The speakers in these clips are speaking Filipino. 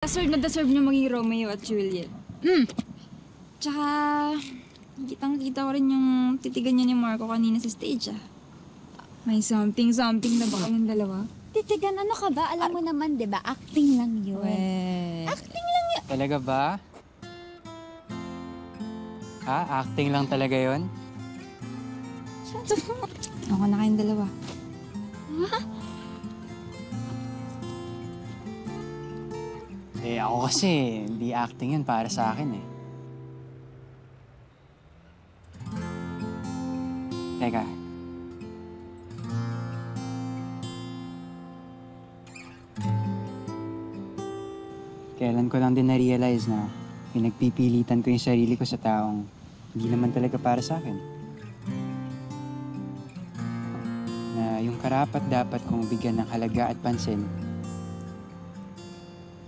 Deserve na deserve niyo maging Romeo at Juliet. Tsaka, kitang-kita ko rin yung titigan niya ni Marco kanina sa stage, ah. May something na ba kayong dalawa? Titigan, ano ka ba? Alam mo naman, di ba? Acting lang yun. Acting lang yun. Talaga ba? Ha? Acting lang talaga yon? Ako na kayong dalawa. Eh, ako kasi, hindi acting yun para sa akin eh. Teka. Kailan ko lang din na-realize na pinagpipilitan ko yung sarili ko sa taong hindi naman talaga para sa akin. Na yung karapat dapat kong bigyan ng halaga at pansin,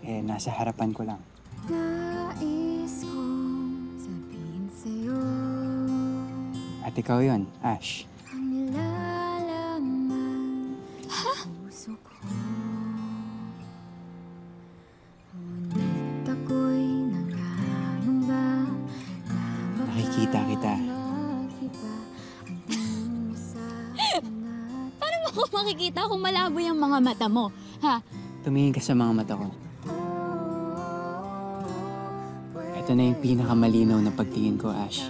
eh, nasa harapan ko lang. Nais kong sabihin sa'yo At ikaw yun, Ash. ang nilalaman ng puso ko. Ngunit ako'y nangangamba na Nakikita kita. mag-iba ang tingin mo sa akin at... Paano mo ako makikita kung malabo yung mga mata mo, ha? Tumingin ka sa mga mata ko. Ito na yung pinakamalinaw na pagtingin ko, Ash.